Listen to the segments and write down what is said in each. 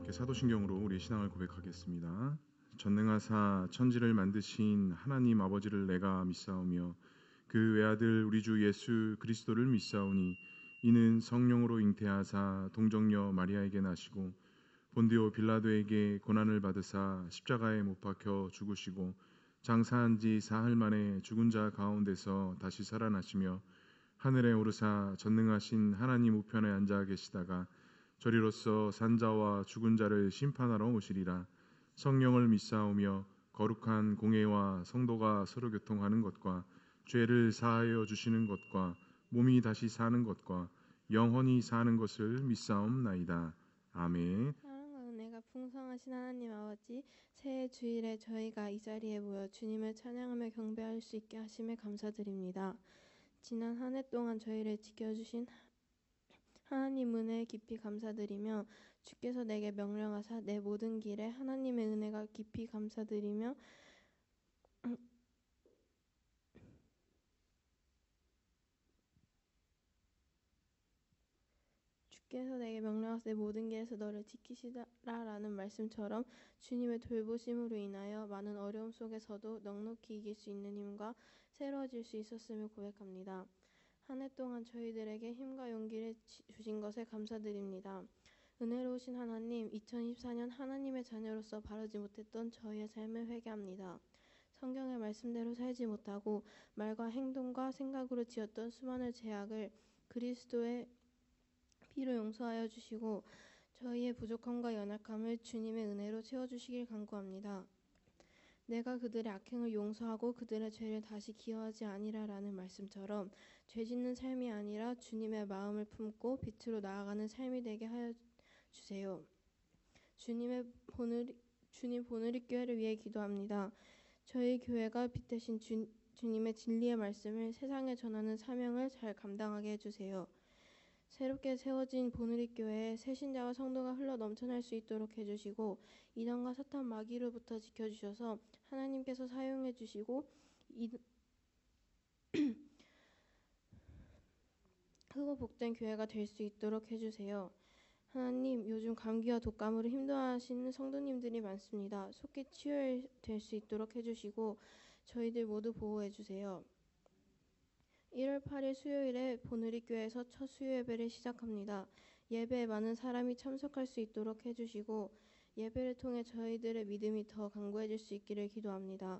함께 사도신경으로 우리 신앙을 고백하겠습니다. 전능하사 천지를 만드신 하나님 아버지를 내가 믿사오며 그 외아들 우리 주 예수 그리스도를 믿사오니 이는 성령으로 잉태하사 동정녀 마리아에게 나시고 본디오 빌라도에게 고난을 받으사 십자가에 못 박혀 죽으시고 장사한 지 사흘 만에 죽은 자 가운데서 다시 살아나시며 하늘에 오르사 전능하신 하나님 우편에 앉아 계시다가 저리로서 산자와 죽은 자를 심판하러 오시리라. 성령을 믿사오며 거룩한 공회와 성도가 서로 교통하는 것과 죄를 사하여 주시는 것과 몸이 다시 사는 것과 영원히 사는 것을 믿사옵나이다. 아멘. 사랑과 은혜가 풍성하신 하나님 아버지, 새해 주일에 저희가 이 자리에 모여 주님을 찬양하며 경배할 수 있게 하심에 감사드립니다. 지난 한 해 동안 저희를 지켜주신 하나님 은혜에 깊이 감사드리며 주께서 내게 명령하사 내 모든 길에 하나님의 은혜가 깊이 감사드리며 주께서 내게 명령하사 내 모든 길에서 너를 지키시라라는 말씀처럼 주님의 돌보심으로 인하여 많은 어려움 속에서도 넉넉히 이길 수 있는 힘과 새로워질 수 있었음을 고백합니다. 한 해 동안 저희들에게 힘과 용기를 주신 것에 감사드립니다. 은혜로우신 하나님, 2024년 하나님의 자녀로서 바르지 못했던 저희의 삶을 회개합니다. 성경의 말씀대로 살지 못하고 말과 행동과 생각으로 지었던 수많은 죄악을 그리스도의 피로 용서하여 주시고 저희의 부족함과 연약함을 주님의 은혜로 채워주시길 간구합니다. 내가 그들의 악행을 용서하고 그들의 죄를 다시 기여하지 아니라라는 말씀처럼 죄짓는 삶이 아니라 주님의 마음을 품고 빛으로 나아가는 삶이 되게 하여 주세요. 주님 보누리 교회를 위해 기도합니다. 저희 교회가 빛 대신 주님의 진리의 말씀을 세상에 전하는 사명을 잘 감당하게 해주세요. 새롭게 세워진 보누리 교회에 새 신자와 성도가 흘러 넘쳐날 수 있도록 해주시고 이단과 사탄 마귀로부터 지켜주셔서 하나님께서 사용해 주시고 크고 복된 교회가 될 수 있도록 해주세요. 하나님, 요즘 감기와 독감으로 힘들어하시는 성도님들이 많습니다. 속히 치유될 수 있도록 해주시고 저희들 모두 보호해 주세요. 1월 8일 수요일에 보누리교회에서 첫 수요 예배를 시작합니다. 예배에 많은 사람이 참석할 수 있도록 해주시고 예배를 통해 저희들의 믿음이 더 강구해질 수 있기를 기도합니다.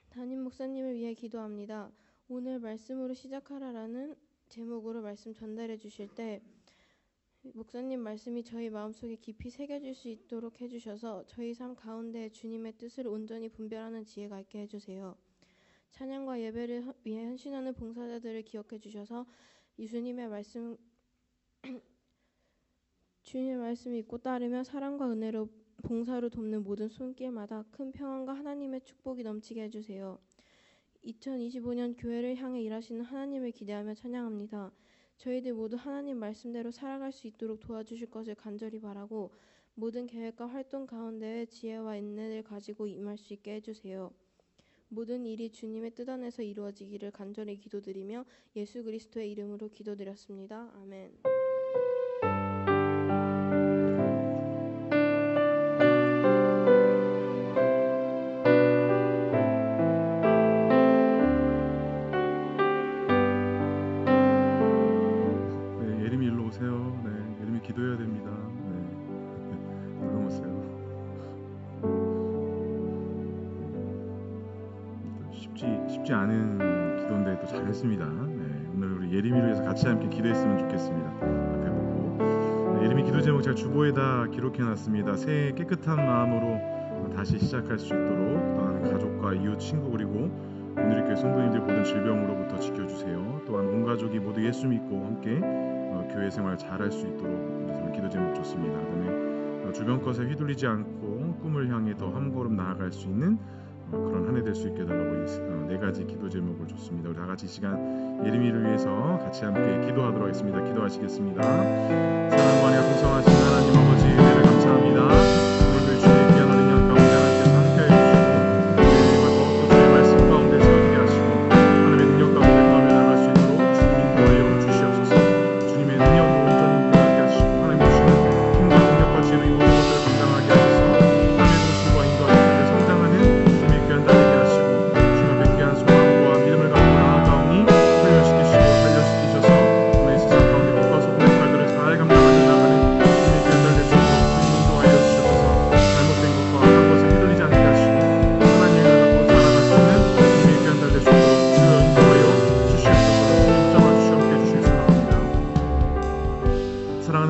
담임 목사님을 위해 기도합니다. 오늘 말씀으로 시작하라라는 제목으로 말씀 전달해 주실 때 목사님 말씀이 저희 마음속에 깊이 새겨질 수 있도록 해주셔서 저희 삶 가운데 주님의 뜻을 온전히 분별하는 지혜가 있게 해주세요. 찬양과 예배를 위해 헌신하는 봉사자들을 기억해 주셔서 주님의 말씀 믿고 따르며 사랑과 은혜로 봉사로 돕는 모든 손길마다 큰 평안과 하나님의 축복이 넘치게 해주세요. 2025년 교회를 향해 일하시는 하나님을 기대하며 찬양합니다. 저희들 모두 하나님 말씀대로 살아갈 수 있도록 도와주실 것을 간절히 바라고 모든 계획과 활동 가운데 지혜와 인내를 가지고 임할 수 있게 해주세요. 모든 일이 주님의 뜻 안에서 이루어지기를 간절히 기도드리며 예수 그리스도의 이름으로 기도드렸습니다. 아멘. 네, 예림이 일로 오세요. 네, 예림이 기도해야 됩니다. 네, 얼른 오세요. 쉽지 않은 기도인데 또 잘했습니다. 네, 오늘 우리 예림이를 위해서 같이 함께 기도했으면 좋겠습니다. 앞에 보고 네, 예림이 기도 제목 잘 주보에다 기록해놨습니다. 새해 깨끗한 마음으로 다시 시작할 수 있도록 또한 가족과 이웃 친구 그리고 오늘 교회 성도님들 모든 질병으로부터 지켜주세요. 또한 온 가족이 모두 예수 믿고 함께 교회 생활 잘할 수 있도록 기도 제목 좋습니다. 그다음에 주변 것에 휘둘리지 않고 꿈을 향해 더 한 걸음 나아갈 수 있는 그런 한 해 될 수 있게 해달라고 네 가지 기도 제목을 줬습니다. 우리 다 같이 이 시간 예림이를 위해서 같이 함께 기도하도록 하겠습니다. 기도하시겠습니다. 사랑과 은혜가 풍성하신 하나님 아버지 은혜를 감사합니다. 오늘도 주의 귀한 어린 양 가운데 하나님께서 함께해 주시고 또 주의 말씀 가운데 세워지게 하시고 하나님의 능력 가운데 가며 나갈 수 있도록 주님 인도하여 주시옵소서. 주님의 능력으로 온전히 임하게 하시고 하나님 주시는 힘과 능력과 지혜로 이루어지고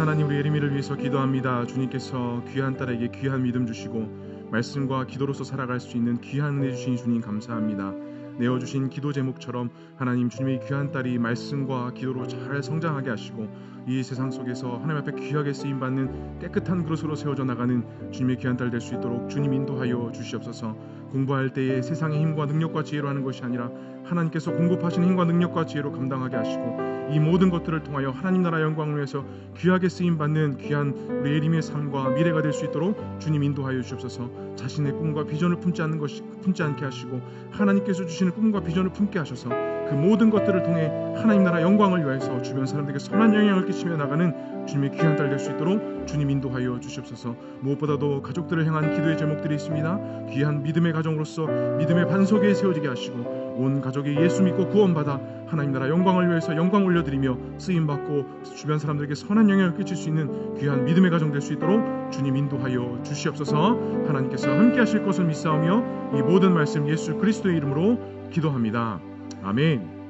하나님, 우리 예림이를 위해서 기도합니다. 주님께서 귀한 딸에게 귀한 믿음 주시고 말씀과 기도로서 살아갈 수 있는 귀한 은혜 주신 주님 감사합니다. 내어주신 기도 제목처럼 하나님, 주님의 귀한 딸이 말씀과 기도로 잘 성장하게 하시고 이 세상 속에서 하나님 앞에 귀하게 쓰임받는 깨끗한 그릇으로 세워져 나가는 주님의 귀한 딸 될 수 있도록 주님 인도하여 주시옵소서. 공부할 때에 세상의 힘과 능력과 지혜로 하는 것이 아니라 하나님께서 공급하신 힘과 능력과 지혜로 감당하게 하시고 이 모든 것들을 통하여 하나님 나라 영광을 위해서 귀하게 쓰임받는 귀한 우리 예림의 삶과 미래가 될 수 있도록 주님 인도하여 주옵소서. 자신의 꿈과 비전을 품지 않게 하시고 하나님께서 주시는 꿈과 비전을 품게 하셔서 그 모든 것들을 통해 하나님 나라 영광을 위해서 주변 사람들에게 선한 영향을 끼치며 나가는 주님의 귀한 딸 될 수 있도록 주님 인도하여 주시옵소서. 무엇보다도 가족들을 향한 기도의 제목들이 있습니다. 귀한 믿음의 가정으로서 믿음의 반석에 세워지게 하시고 온 가족이 예수 믿고 구원받아 하나님 나라 영광을 위해서 영광 올려드리며 쓰임받고 주변 사람들에게 선한 영향을 끼칠 수 있는 귀한 믿음의 가정 될 수 있도록 주님 인도하여 주시옵소서. 하나님께서 함께 하실 것을 믿사오며 이 모든 말씀 예수 그리스도의 이름으로 기도합니다. 아멘.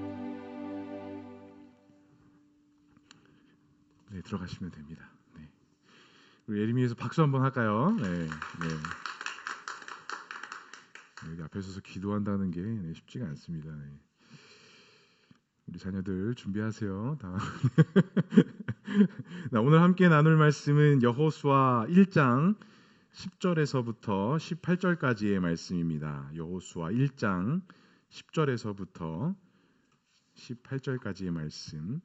네, 들어가시면 됩니다. 네. 우리 예림이에서 박수 한번 할까요? 네. 여기 앞에 서서 기도한다는 게 쉽지가 않습니다. 네. 우리 자녀들 준비하세요. 오늘 함께 나눌 말씀은 여호수아 1장 10절에서부터 18절까지의 말씀입니다. 여호수아 1장 10절에서부터 18절까지의 말씀,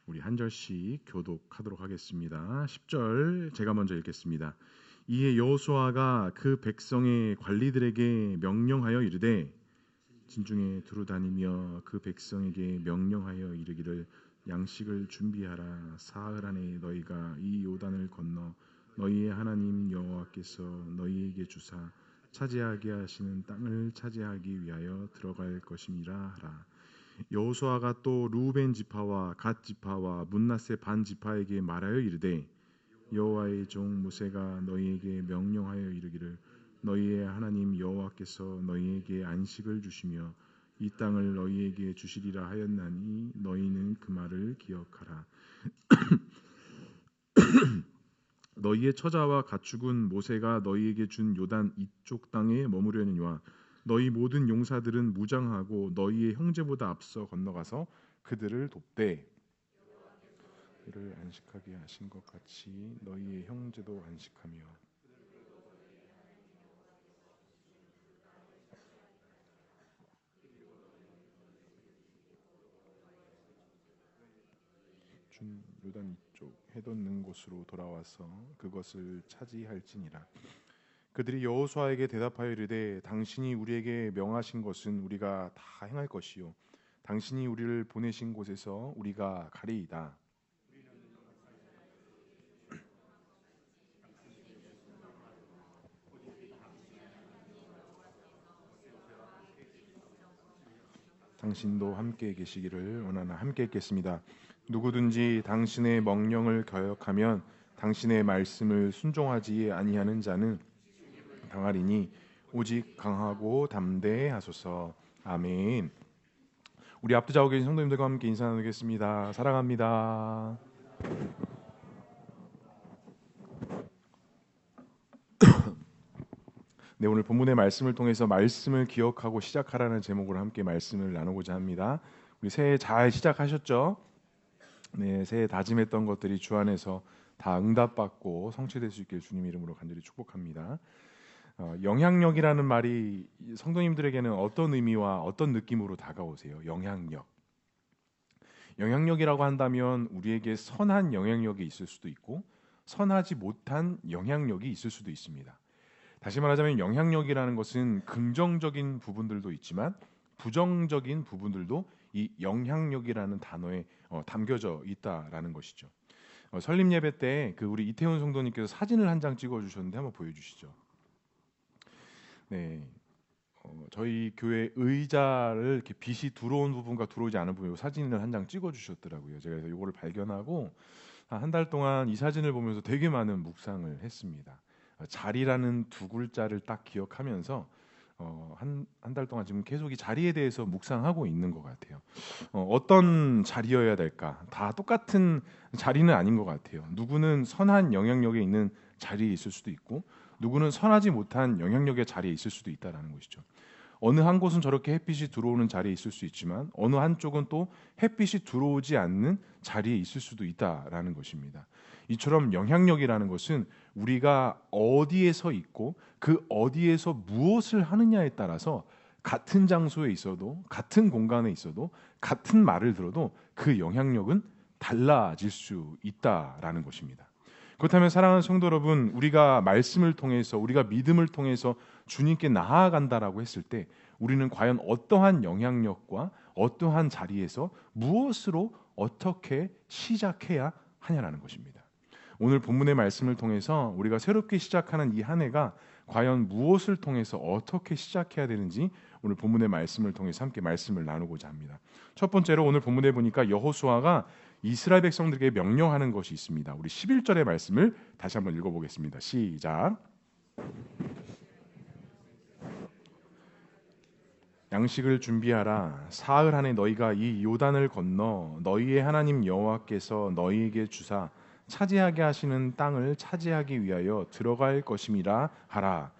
우리 한 절씩 교독하도록 하겠습니다. 10절 제가 먼저 읽겠습니다. 이에 여호수아가 그 백성의 관리들에게 명령하여 이르되 진중에 두루 다니며 그 백성에게 명령하여 이르기를 양식을 준비하라. 사흘 안에 너희가 이 요단을 건너 너희의 하나님 여호와께서 너희에게 주사 차지하게 하시는 땅을 차지하기 위하여 들어갈 것임이라 하라. 여호수아가 또 루벤 지파와 갓 지파와 므낫세 반 지파에게 말하여 이르되 여호와의 종 모세가 너희에게 명령하여 이르기를 너희의 하나님 여호와께서 너희에게 안식을 주시며 이 땅을 너희에게 주시리라 하였나니 너희는 그 말을 기억하라. 너희의 처자와 가축은 모세가 너희에게 준 요단 이쪽 땅에 머무려니와 너희 모든 용사들은 무장하고 너희의 형제보다 앞서 건너가서 그들을 돕되 그를 안식하게 하신 것 같이 너희의 형제도 안식하며 준 요단 이쪽 해돋는 곳으로 돌아와서 그것을 차지할지니라. 그들이 여호수아에게 대답하여 이르되 당신이 우리에게 명하신 것은 우리가 다 행할 것이요 당신이 우리를 보내신 곳에서 우리가 가리이다. 당신도 함께 계시기를 원하나 함께 있겠습니다. 누구든지 당신의 명령을 거역하면 당신의 말씀을 순종하지 아니하는 자는 당하리니 오직 강하고 담대하소서. 아멘. 우리 앞뒤 계신 성도님들과 함께 인사 나누겠습니다. 사랑합니다. 네, 오늘 본문의 말씀을 통해서 말씀을 기억하고 시작하라는 제목으로 함께 말씀을 나누고자 합니다. 우리 새해 잘 시작하셨죠? 네, 새해 다짐했던 것들이 주 안에서 다 응답받고 성취될 수 있길 주님 이름으로 간절히 축복합니다. 영향력이라는 말이 성도님들에게는 어떤 의미와 어떤 느낌으로 다가오세요? 영향력이라고 한다면 우리에게 선한 영향력이 있을 수도 있고 선하지 못한 영향력이 있을 수도 있습니다. 다시 말하자면 영향력이라는 것은 긍정적인 부분들도 있지만 부정적인 부분들도 이 영향력이라는 단어에 담겨져 있다라는 것이죠. 설립 예배 때 그 우리 이태훈 성도님께서 사진을 한 장 찍어 주셨는데 한번 보여주시죠. 네, 저희 교회 의자를 이렇게 빛이 들어온 부분과 들어오지 않은 부분 사진을 한 장 찍어 주셨더라고요. 제가 그래서 이거를 발견하고 한 달 동안 이 사진을 보면서 되게 많은 묵상을 했습니다. 자리라는 두 글자를 딱 기억하면서 한 달 동안 지금 계속 이 자리에 대해서 묵상하고 있는 것 같아요. 어떤 자리여야 될까? 다 똑같은 자리는 아닌 것 같아요. 누구는 선한 영향력에 있는 자리에 있을 수도 있고, 누구는 선하지 못한 영향력의 자리에 있을 수도 있다라는 것이죠. 어느 한 곳은 저렇게 햇빛이 들어오는 자리에 있을 수 있지만 어느 한쪽은 또 햇빛이 들어오지 않는 자리에 있을 수도 있다라는 것입니다. 이처럼 영향력이라는 것은 우리가 어디에서 있고 그 어디에서 무엇을 하느냐에 따라서 같은 장소에 있어도 같은 공간에 있어도 같은 말을 들어도 그 영향력은 달라질 수 있다라는 것입니다. 그렇다면 사랑하는 성도 여러분, 우리가 말씀을 통해서 우리가 믿음을 통해서 주님께 나아간다라고 했을 때 우리는 과연 어떠한 영향력과 어떠한 자리에서 무엇으로 어떻게 시작해야 하냐라는 것입니다. 오늘 본문의 말씀을 통해서 우리가 새롭게 시작하는 이 한 해가 과연 무엇을 통해서 어떻게 시작해야 되는지 오늘 본문의 말씀을 통해서 함께 말씀을 나누고자 합니다. 첫 번째로 오늘 본문에 보니까 여호수아가 이스라엘 백성들에게 명령하는 것이 있습니다. 우리 11절의 말씀을 다시 한번 읽어보겠습니다. 시작. 양식을 준비하라. 사흘 안에 너희가 이 요단을 건너 너희의 하나님 여호와께서 너희에게 주사 차지하게 하시는 땅을 차지하기 위하여 들어갈 것임이라 하라.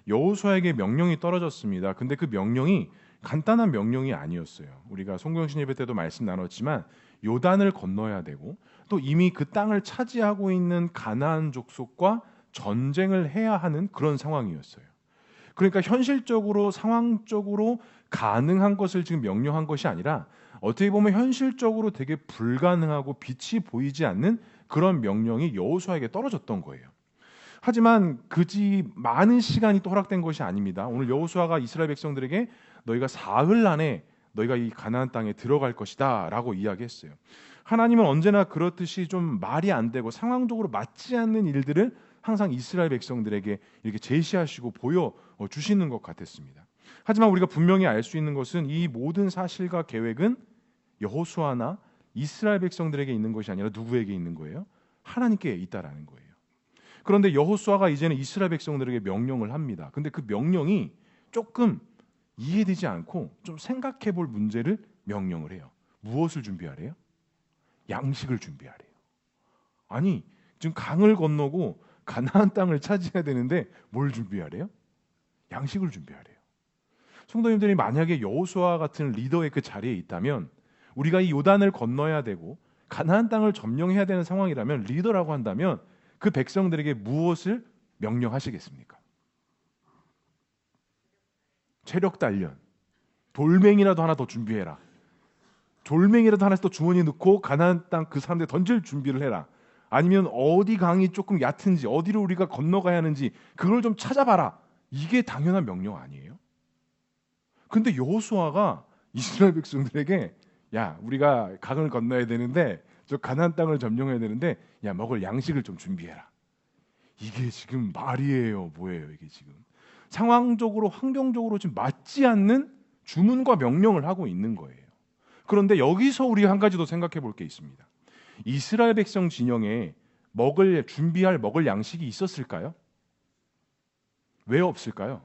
여호수아에게 명령이 떨어졌습니다. 근데 그 명령이 간단한 명령이 아니었어요. 우리가 송경신 예배 때도 말씀 나눴지만 요단을 건너야 되고 또 이미 그 땅을 차지하고 있는 가나안 족속과 전쟁을 해야 하는 그런 상황이었어요. 그러니까 현실적으로 상황적으로 가능한 것을 지금 명령한 것이 아니라 어떻게 보면 현실적으로 되게 불가능하고 빛이 보이지 않는 그런 명령이 여호수아에게 떨어졌던 거예요. 하지만 그지 많은 시간이 또 허락된 것이 아닙니다. 오늘 여호수아가 이스라엘 백성들에게 너희가 사흘 안에 너희가 이 가나안 땅에 들어갈 것이다라고 이야기했어요. 하나님은 언제나 그렇듯이 좀 말이 안 되고 상황적으로 맞지 않는 일들을 항상 이스라엘 백성들에게 이렇게 제시하시고 보여 주시는 것 같았습니다. 하지만 우리가 분명히 알 수 있는 것은 이 모든 사실과 계획은 여호수아나 이스라엘 백성들에게 있는 것이 아니라 누구에게 있는 거예요? 하나님께 있다라는 거예요. 그런데 여호수아가 이제는 이스라엘 백성들에게 명령을 합니다. 근데 그 명령이 조금 이해되지 않고 좀 생각해 볼 문제를 명령을 해요. 무엇을 준비하래요? 양식을 준비하래요. 아니, 지금 강을 건너고 가나안 땅을 차지해야 되는데 뭘 준비하래요? 양식을 준비하래요. 성도님들이 만약에 여호수아 같은 리더의 그 자리에 있다면 우리가 이 요단을 건너야 되고 가나안 땅을 점령해야 되는 상황이라면 리더라고 한다면 그 백성들에게 무엇을 명령하시겠습니까? 체력 단련, 돌멩이라도 하나 더 준비해라. 돌멩이라도 하나 더 주머니에 넣고 가나안 땅 그 사람들 던질 준비를 해라. 아니면 어디 강이 조금 얕은지 어디로 우리가 건너가야 하는지 그걸 좀 찾아봐라. 이게 당연한 명령 아니에요? 근데 여호수아가 이스라엘 백성들에게 야, 우리가 강을 건너야 되는데 저 가나안 땅을 점령해야 되는데 야, 먹을 양식을 좀 준비해라. 이게 지금 말이에요, 뭐예요, 이게 지금? 상황적으로 환경적으로 지금 맞지 않는 주문과 명령을 하고 있는 거예요. 그런데 여기서 우리 한 가지 더 생각해 볼 게 있습니다. 이스라엘 백성 진영에 준비할 먹을 양식이 있었을까요? 왜 없을까요?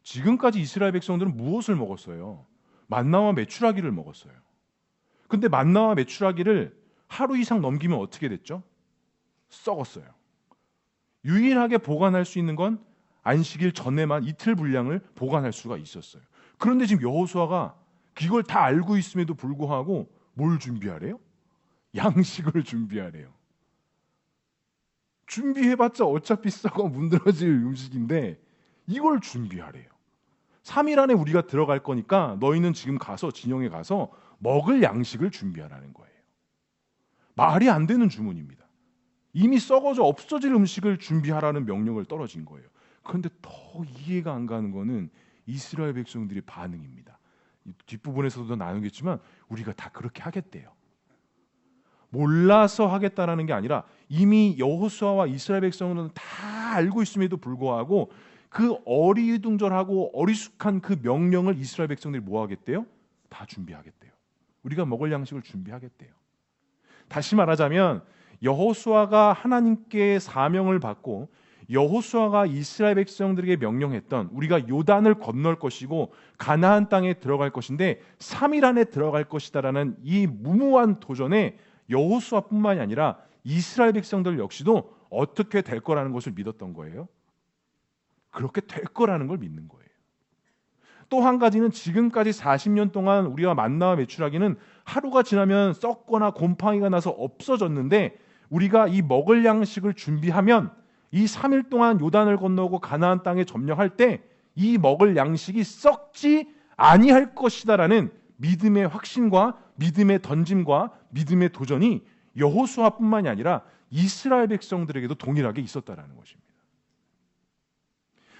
지금까지 이스라엘 백성들은 무엇을 먹었어요? 만나와 메추라기를 먹었어요. 근데 만나와 메추라기를 하루 이상 넘기면 어떻게 됐죠? 썩었어요. 유일하게 보관할 수 있는 건 안식일 전에만 이틀 분량을 보관할 수가 있었어요. 그런데 지금 여호수아가 이걸 다 알고 있음에도 불구하고 뭘 준비하래요? 양식을 준비하래요. 준비해봤자 어차피 썩어 문드러질 음식인데 이걸 준비하래요. 3일 안에 우리가 들어갈 거니까 너희는 지금 가서 진영에 가서 먹을 양식을 준비하라는 거예요. 말이 안 되는 주문입니다. 이미 썩어져 없어질 음식을 준비하라는 명령을 떨어진 거예요. 그런데 더 이해가 안 가는 거는 이스라엘 백성들의 반응입니다. 뒷부분에서도 나누겠지만 우리가 다 그렇게 하겠대요. 몰라서 하겠다라는 게 아니라 이미 여호수아와 이스라엘 백성은 다 알고 있음에도 불구하고 그 어리둥절하고 어리숙한 그 명령을 이스라엘 백성들이 뭐 하겠대요? 다 준비하겠대요. 우리가 먹을 양식을 준비하겠대요. 다시 말하자면 여호수아가 하나님께 사명을 받고 여호수아가 이스라엘 백성들에게 명령했던 우리가 요단을 건널 것이고 가나안 땅에 들어갈 것인데 3일 안에 들어갈 것이다라는 이 무모한 도전에 여호수아뿐만이 아니라 이스라엘 백성들 역시도 어떻게 될 거라는 것을 믿었던 거예요. 그렇게 될 거라는 걸 믿는 거예요. 또 한 가지는 지금까지 40년 동안 우리가 만나와 메추라기는 하루가 지나면 썩거나 곰팡이가 나서 없어졌는데 우리가 이 먹을 양식을 준비하면 이 3일 동안 요단을 건너고 가나안 땅에 점령할 때 이 먹을 양식이 썩지 아니할 것이다라는 믿음의 확신과 믿음의 던짐과 믿음의 도전이 여호수아뿐만이 아니라 이스라엘 백성들에게도 동일하게 있었다라는 것입니다.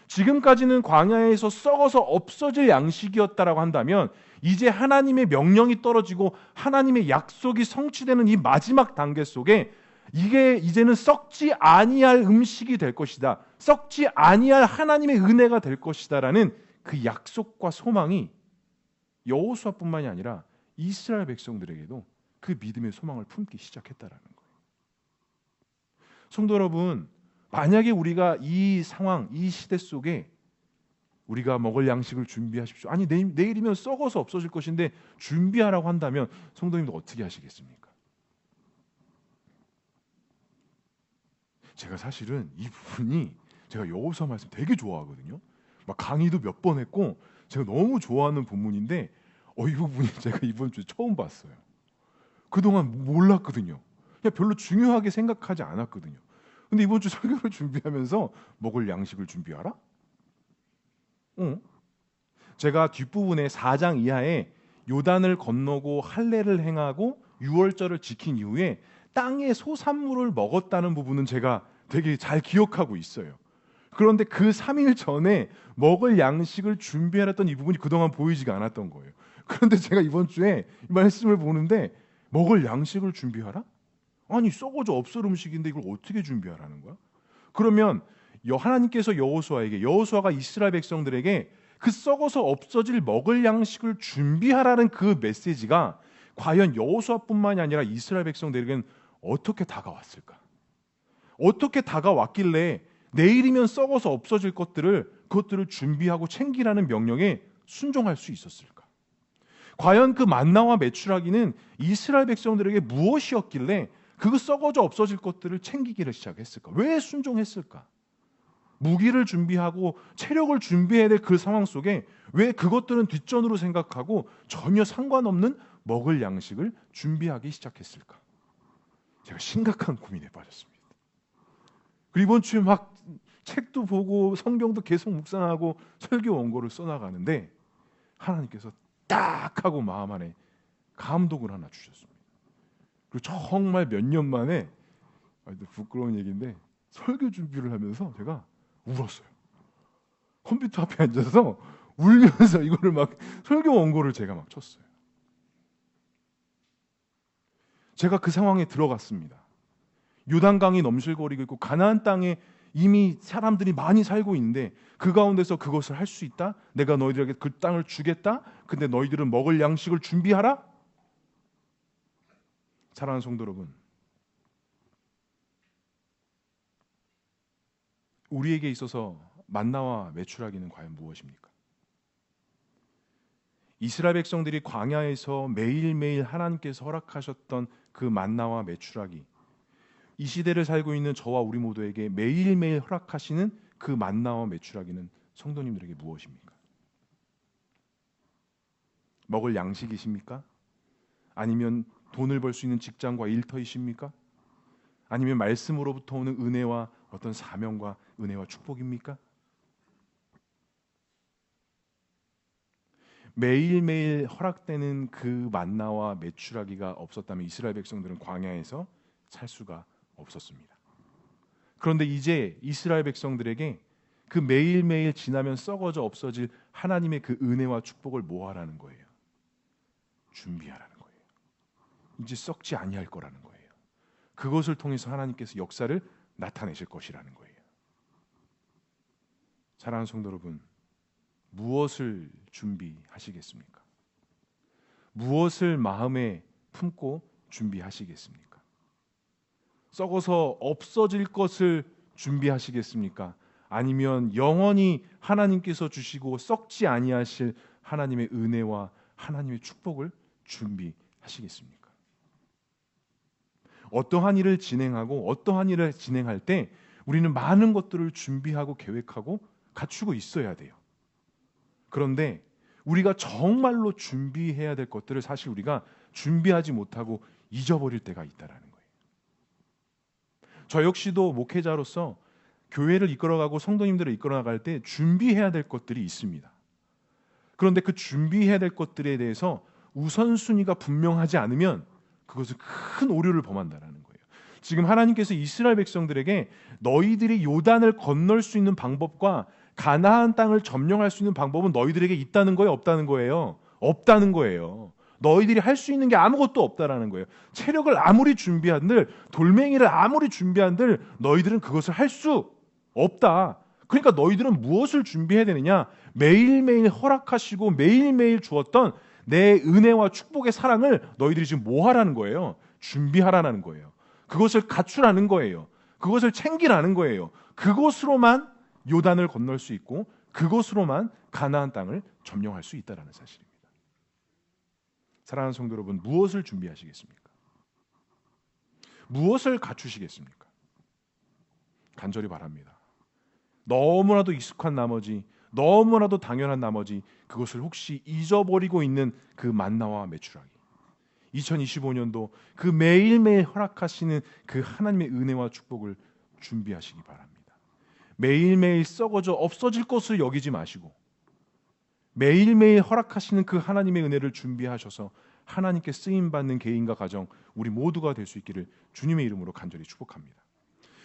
지금까지는 광야에서 썩어서 없어질 양식이었다라고 한다면 이제 하나님의 명령이 떨어지고 하나님의 약속이 성취되는 이 마지막 단계 속에 이게 이제는 썩지 아니할 음식이 될 것이다. 썩지 아니할 하나님의 은혜가 될 것이다라는 그 약속과 소망이 여호수아뿐만이 아니라 이스라엘 백성들에게도 그 믿음의 소망을 품기 시작했다라는 거예요. 성도 여러분, 만약에 우리가 이 상황, 이 시대 속에 우리가 먹을 양식을 준비하십시오. 아니 내일이면 썩어서 없어질 것인데 준비하라고 한다면 성도님도 어떻게 하시겠습니까? 제가 사실은 이 부분이 제가 여호수아 말씀 되게 좋아하거든요. 막 강의도 몇 번 했고 제가 너무 좋아하는 본문인데 이 부분이 제가 이번 주에 처음 봤어요. 그동안 몰랐거든요. 그냥 별로 중요하게 생각하지 않았거든요. 근데 이번 주 설교를 준비하면서 먹을 양식을 준비하라? 제가 뒷부분에 4장 이하에 요단을 건너고 할례를 행하고 유월절을 지킨 이후에 땅의 소산물을 먹었다는 부분은 제가 되게 잘 기억하고 있어요. 그런데 그 3일 전에 먹을 양식을 준비하랬던 이 부분이 그동안 보이지가 않았던 거예요. 그런데 제가 이번 주에 이 말씀을 보는데 먹을 양식을 준비하라? 아니 썩어져 없을 음식인데 이걸 어떻게 준비하라는 거야? 그러면 하나님께서 여호수아가 이스라엘 백성들에게 그 썩어서 없어질 먹을 양식을 준비하라는 그 메시지가 과연 여호수아뿐만이 아니라 이스라엘 백성들에게는 어떻게 다가왔을까? 어떻게 다가왔길래 내일이면 썩어서 없어질 그것들을 준비하고 챙기라는 명령에 순종할 수 있었을까? 과연 그 만나와 메추라기는 이스라엘 백성들에게 무엇이었길래 그 썩어져 없어질 것들을 챙기기를 시작했을까? 왜 순종했을까? 무기를 준비하고 체력을 준비해야 될 그 상황 속에 왜 그것들은 뒷전으로 생각하고 전혀 상관없는 먹을 양식을 준비하기 시작했을까? 제가 심각한 고민에 빠졌습니다. 그리고 이번 주에 막 책도 보고 성경도 계속 묵상하고 설교 원고를 써나가는데 하나님께서 딱 하고 마음 안에 감동을 하나 주셨습니다. 그리고 정말 몇 년 만에 부끄러운 얘기인데 설교 준비를 하면서 제가 울었어요. 컴퓨터 앞에 앉아서 울면서 이거를 막 설교 원고를 제가 막 쳤어요. 제가 그 상황에 들어갔습니다. 요단강이 넘실거리고 있고 가나안 땅에 이미 사람들이 많이 살고 있는데 그 가운데서 그것을 할 수 있다? 내가 너희들에게 그 땅을 주겠다? 근데 너희들은 먹을 양식을 준비하라? 사랑하는 성도 여러분, 우리에게 있어서 만나와 메추라기는 과연 무엇입니까? 이스라엘 백성들이 광야에서 매일매일 하나님께서 허락하셨던 그 만나와 메추라기, 이 시대를 살고 있는 저와 우리 모두에게 매일매일 허락하시는 그 만나와 메추라기는 성도님들에게 무엇입니까? 먹을 양식이십니까? 아니면 돈을 벌 수 있는 직장과 일터이십니까? 아니면 말씀으로부터 오는 은혜와 어떤 사명과 은혜와 축복입니까? 매일매일 허락되는 그 만나와 메추라기가 없었다면 이스라엘 백성들은 광야에서 살 수가 없었습니다. 그런데 이제 이스라엘 백성들에게 그 매일매일 지나면 썩어져 없어질 하나님의 그 은혜와 축복을 뭐 하라는 거예요? 준비하라는 거예요. 이제 썩지 아니할 거라는 거예요. 그것을 통해서 하나님께서 역사를 나타내실 것이라는 거예요. 사랑하는 성도 여러분, 무엇을 준비하시겠습니까? 무엇을 마음에 품고 준비하시겠습니까? 썩어서 없어질 것을 준비하시겠습니까? 아니면 영원히 하나님께서 주시고 썩지 아니하실 하나님의 은혜와 하나님의 축복을 준비하시겠습니까? 어떠한 일을 진행하고 어떠한 일을 진행할 때 우리는 많은 것들을 준비하고 계획하고 갖추고 있어야 돼요. 그런데 우리가 정말로 준비해야 될 것들을 사실 우리가 준비하지 못하고 잊어버릴 때가 있다라는 거예요. 저 역시도 목회자로서 교회를 이끌어가고 성도님들을 이끌어나갈 때 준비해야 될 것들이 있습니다. 그런데 그 준비해야 될 것들에 대해서 우선순위가 분명하지 않으면 그것은 큰 오류를 범한다라는 거예요. 지금 하나님께서 이스라엘 백성들에게 너희들이 요단을 건널 수 있는 방법과 가나안 땅을 점령할 수 있는 방법은 너희들에게 있다는 거예요, 없다는 거예요? 없다는 거예요. 너희들이 할 수 있는 게 아무것도 없다라는 거예요. 체력을 아무리 준비한들, 돌멩이를 아무리 준비한들 너희들은 그것을 할 수 없다. 그러니까 너희들은 무엇을 준비해야 되느냐? 매일매일 허락하시고 매일매일 주었던 내 은혜와 축복의 사랑을 너희들이 지금 뭐 하라는 거예요? 준비하라는 거예요. 그것을 갖추라는 거예요. 그것을 챙기라는 거예요. 그것으로만 요단을 건널 수 있고 그것으로만 가나안 땅을 점령할 수 있다라는 사실입니다. 사랑하는 성도 여러분, 무엇을 준비하시겠습니까? 무엇을 갖추시겠습니까? 간절히 바랍니다. 너무나도 익숙한 나머지, 너무나도 당연한 나머지 그것을 혹시 잊어버리고 있는 그 만나와 메추라기, 2025년도 그 매일매일 허락하시는 그 하나님의 은혜와 축복을 준비하시기 바랍니다. 매일매일 썩어져 없어질 것을 여기지 마시고 매일매일 허락하시는 그 하나님의 은혜를 준비하셔서 하나님께 쓰임받는 개인과 가정 우리 모두가 될 수 있기를 주님의 이름으로 간절히 축복합니다.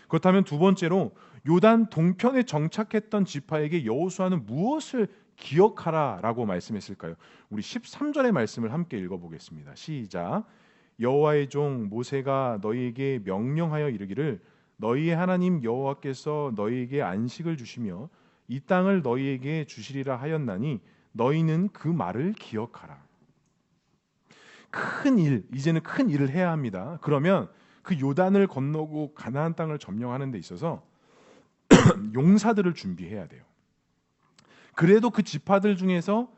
그렇다면 두 번째로 요단 동편에 정착했던 지파에게 여호수아는 무엇을 기억하라라고 말씀했을까요? 우리 13절의 말씀을 함께 읽어보겠습니다. 시작. 여호와의 종 모세가 너희에게 명령하여 이르기를 너희의 하나님 여호와께서 너희에게 안식을 주시며 이 땅을 너희에게 주시리라 하였나니 너희는 그 말을 기억하라. 큰 일, 이제는 큰 일을 해야 합니다. 그러면 그 요단을 건너고 가나안 땅을 점령하는 데 있어서 용사들을 준비해야 돼요. 그래도 그 지파들 중에서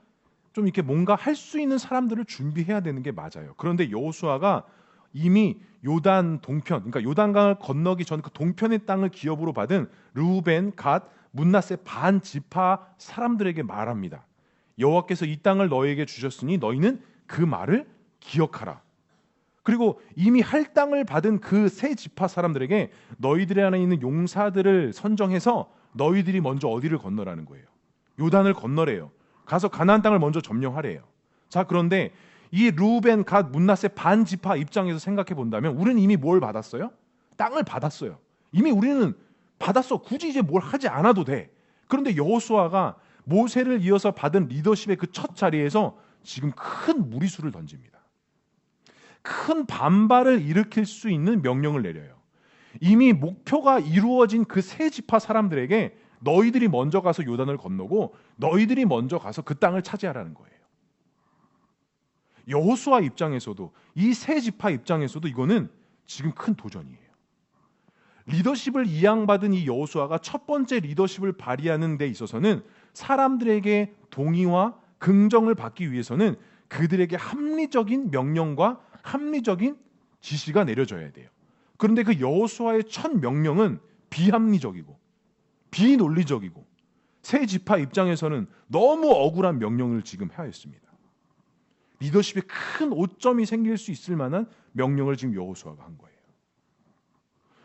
좀 이렇게 뭔가 할 수 있는 사람들을 준비해야 되는 게 맞아요. 그런데 여호수아가 이미 요단 동편, 그러니까 요단강을 건너기 전 그 동편의 땅을 기업으로 받은 르우벤, 갓, 므낫세 반 지파 사람들에게 말합니다. 여호와께서 이 땅을 너희에게 주셨으니 너희는 그 말을 기억하라. 그리고 이미 할 땅을 받은 그 세 지파 사람들에게 너희들 안에 있는 용사들을 선정해서 너희들이 먼저 어디를 건너라는 거예요? 요단을 건너래요. 가서 가나안 땅을 먼저 점령하래요. 자, 그런데 이 르우벤, 갓, 므낫세 반 지파 입장에서 생각해 본다면 우리는 이미 뭘 받았어요? 땅을 받았어요. 이미 우리는 받았어. 굳이 이제 뭘 하지 않아도 돼. 그런데 여호수아가 모세를 이어서 받은 리더십의 그 첫 자리에서 지금 큰 무리수를 던집니다. 큰 반발을 일으킬 수 있는 명령을 내려요. 이미 목표가 이루어진 그 세 지파 사람들에게 너희들이 먼저 가서 요단을 건너고 너희들이 먼저 가서 그 땅을 차지하라는 거예요. 여호수아 입장에서도 이 세 지파 입장에서도 이거는 지금 큰 도전이에요. 리더십을 이양받은 이 여호수아가 첫 번째 리더십을 발휘하는 데 있어서는 사람들에게 동의와 긍정을 받기 위해서는 그들에게 합리적인 명령과 합리적인 지시가 내려져야 돼요. 그런데 그 여호수아의 첫 명령은 비합리적이고 비논리적이고 세 지파 입장에서는 너무 억울한 명령을 지금 하였습니다. 리더십에 큰 오점이 생길 수 있을 만한 명령을 지금 여호수아가 한 거예요.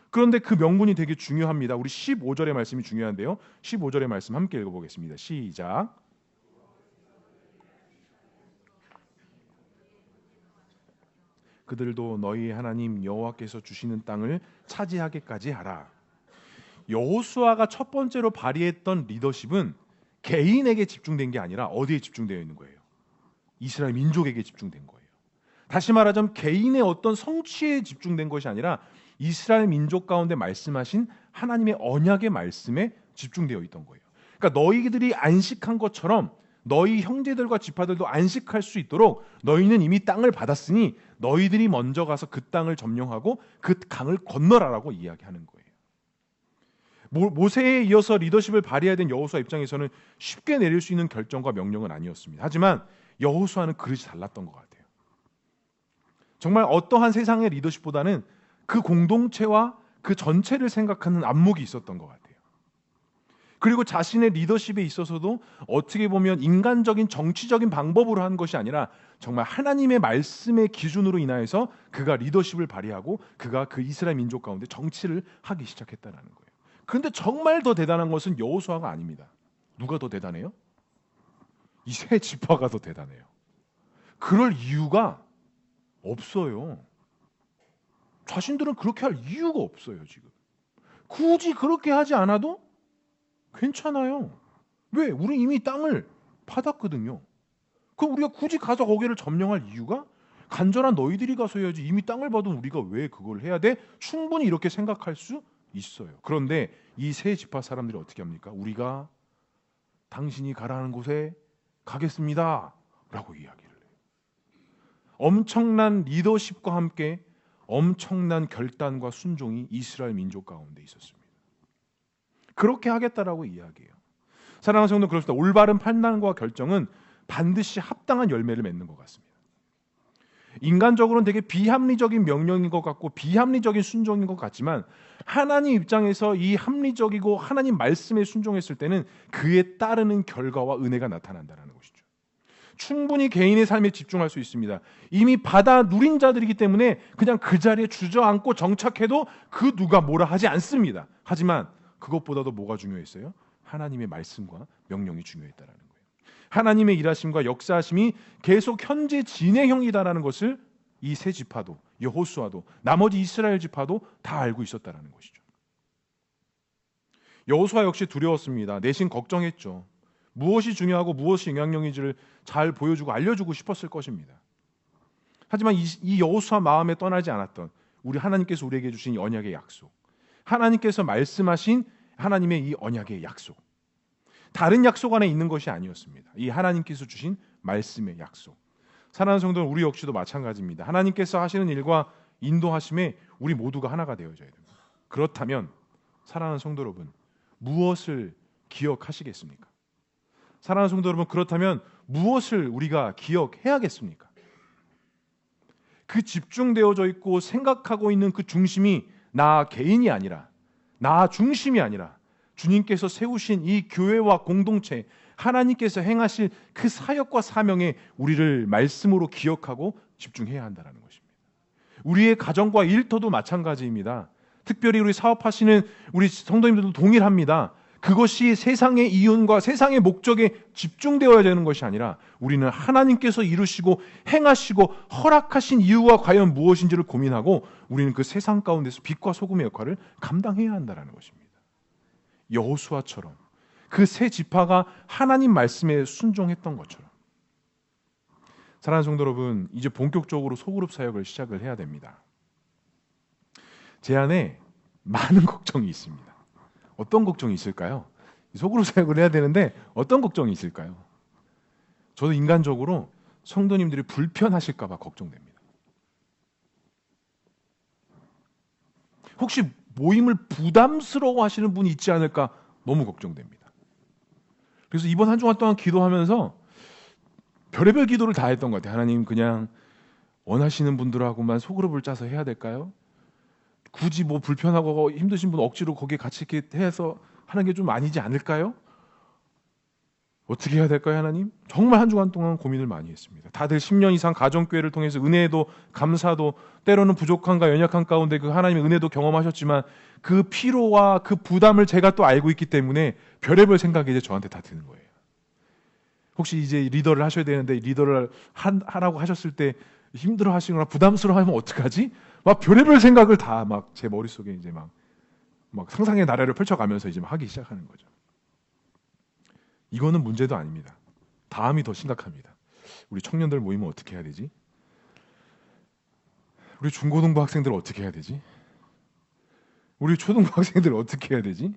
그런데 그 명분이 되게 중요합니다. 우리 15절의 말씀이 중요한데요. 15절의 말씀 함께 읽어보겠습니다. 시작. 그들도 너희 하나님 여호와께서 주시는 땅을 차지하게까지 하라. 여호수아가 첫 번째로 발휘했던 리더십은 개인에게 집중된 게 아니라 어디에 집중되어 있는 거예요? 이스라엘 민족에게 집중된 거예요. 다시 말하자면 개인의 어떤 성취에 집중된 것이 아니라 이스라엘 민족 가운데 말씀하신 하나님의 언약의 말씀에 집중되어 있던 거예요. 그러니까 너희들이 안식한 것처럼 너희 형제들과 지파들도 안식할 수 있도록 너희는 이미 땅을 받았으니 너희들이 먼저 가서 그 땅을 점령하고 그 강을 건너라라고 이야기하는 거예요. 모세에 이어서 리더십을 발휘해야 된 여호수아 입장에서는 쉽게 내릴 수 있는 결정과 명령은 아니었습니다. 하지만 여호수아는 그릇이 달랐던 것 같아요. 정말 어떠한 세상의 리더십보다는 그 공동체와 그 전체를 생각하는 안목이 있었던 것 같아요. 그리고 자신의 리더십에 있어서도 어떻게 보면 인간적인 정치적인 방법으로 한 것이 아니라 정말 하나님의 말씀의 기준으로 인하여서 그가 리더십을 발휘하고 그가 그 이스라엘 민족 가운데 정치를 하기 시작했다는 거예요. 그런데 정말 더 대단한 것은 여호수아가 아닙니다. 누가 더 대단해요? 이 세 지파가 더 대단해요. 그럴 이유가 없어요. 자신들은 그렇게 할 이유가 없어요. 지금 굳이 그렇게 하지 않아도 괜찮아요. 왜? 우리 이미 땅을 받았거든요. 그럼 우리가 굳이 가서 거기를 점령할 이유가 간절한 너희들이 가서 해야지 이미 땅을 받은 우리가 왜 그걸 해야 돼? 충분히 이렇게 생각할 수 있어요. 그런데 이 세 지파 사람들이 어떻게 합니까? 우리가 당신이 가라는 곳에 가겠습니다 라고 이야기를 해요. 엄청난 리더십과 함께 엄청난 결단과 순종이 이스라엘 민족 가운데 있었습니다. 그렇게 하겠다라고 이야기해요. 사랑하는 성도, 그렇습니다. 올바른 판단과 결정은 반드시 합당한 열매를 맺는 것 같습니다. 인간적으로는 되게 비합리적인 명령인 것 같고 비합리적인 순종인 것 같지만 하나님 입장에서 이 합리적이고 하나님 말씀에 순종했을 때는 그에 따르는 결과와 은혜가 나타난다는 것이죠. 충분히 개인의 삶에 집중할 수 있습니다. 이미 받아 누린 자들이기 때문에 그냥 그 자리에 주저앉고 정착해도 그 누가 뭐라 하지 않습니다. 하지만 그것보다도 뭐가 중요했어요? 하나님의 말씀과 명령이 중요했다라는 거예요. 하나님의 일하심과 역사하심이 계속 현재 진행형이다라는 것을 이 세 지파도, 여호수아도, 나머지 이스라엘 지파도 다 알고 있었다라는 것이죠. 여호수아 역시 두려웠습니다. 내심 걱정했죠. 무엇이 중요하고 무엇이 영향력인지를 잘 보여주고 알려주고 싶었을 것입니다. 하지만 이 여호수아 마음에 떠나지 않았던 우리 하나님께서 우리에게 주신 이 언약의 약속, 하나님께서 말씀하신 하나님의 이 언약의 약속, 다른 약속 안에 있는 것이 아니었습니다. 이 하나님께서 주신 말씀의 약속. 사랑하는 성도는 우리 역시도 마찬가지입니다. 하나님께서 하시는 일과 인도하심에 우리 모두가 하나가 되어져야 됩니다. 그렇다면 사랑하는 성도 여러분, 무엇을 기억하시겠습니까? 사랑하는 성도 여러분, 그렇다면 무엇을 우리가 기억해야겠습니까? 그 집중되어져 있고 생각하고 있는 그 중심이 나 개인이 아니라, 나 중심이 아니라 주님께서 세우신 이 교회와 공동체, 하나님께서 행하실 그 사역과 사명에 우리를 말씀으로 기억하고 집중해야 한다는 것입니다. 우리의 가정과 일터도 마찬가지입니다. 특별히 우리 사업하시는 우리 성도님들도 동일합니다. 그것이 세상의 이윤과 세상의 목적에 집중되어야 되는 것이 아니라 우리는 하나님께서 이루시고 행하시고 허락하신 이유가 과연 무엇인지를 고민하고 우리는 그 세상 가운데서 빛과 소금의 역할을 감당해야 한다는 것입니다. 여호수아처럼 그 세 지파가 하나님 말씀에 순종했던 것처럼. 사랑하는 성도 여러분, 이제 본격적으로 소그룹 사역을 시작을 해야 됩니다. 제 안에 많은 걱정이 있습니다. 어떤 걱정이 있을까요? 소그룹 사역을 해야 되는데 어떤 걱정이 있을까요? 저도 인간적으로 성도님들이 불편하실까 봐 걱정됩니다. 혹시 모임을 부담스러워 하시는 분이 있지 않을까 너무 걱정됩니다. 그래서 이번 한 주간 동안 기도하면서 별의별 기도를 다 했던 것 같아요. 하나님, 그냥 원하시는 분들하고만 소그룹을 짜서 해야 될까요? 굳이 뭐 불편하고 힘드신 분 억지로 거기에 같이 이렇게 해서 하는 게 좀 아니지 않을까요? 어떻게 해야 될까요, 하나님? 정말 한 주간 동안 고민을 많이 했습니다. 다들 10년 이상 가정교회를 통해서 은혜도 감사도 때로는 부족함과 연약한 가운데 그 하나님의 은혜도 경험하셨지만 그 피로와 그 부담을 제가 또 알고 있기 때문에 별의별 생각이 이제 저한테 다 드는 거예요. 혹시 이제 리더를 하셔야 되는데 리더를 하라고 하셨을 때 힘들어 하시거나 부담스러워 하면 어떡하지? 막 별의별 생각을 다 막 제 머릿속에 이제 막 상상의 나래를 펼쳐가면서 이제 막 하기 시작하는 거죠. 이거는 문제도 아닙니다. 다음이 더 심각합니다. 우리 청년들 모이면 어떻게 해야 되지? 우리 중고등부 학생들 어떻게 해야 되지? 우리 초등부 학생들 어떻게 해야 되지?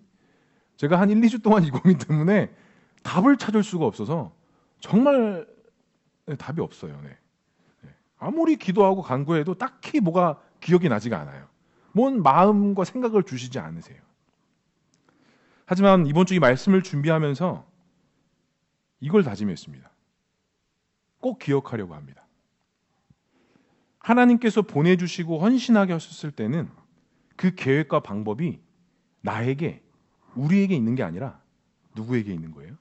제가 한 1, 2주 동안 이 고민 때문에 답을 찾을 수가 없어서 정말 답이 없어요. 네. 아무리 기도하고 간구해도 딱히 뭐가 기억이 나지가 않아요. 뭔 마음과 생각을 주시지 않으세요. 하지만 이번 주 이 말씀을 준비하면서 이걸 다짐했습니다. 꼭 기억하려고 합니다. 하나님께서 보내주시고 헌신하게 하셨을 때는 그 계획과 방법이 나에게, 우리에게 있는 게 아니라 누구에게 있는 거예요?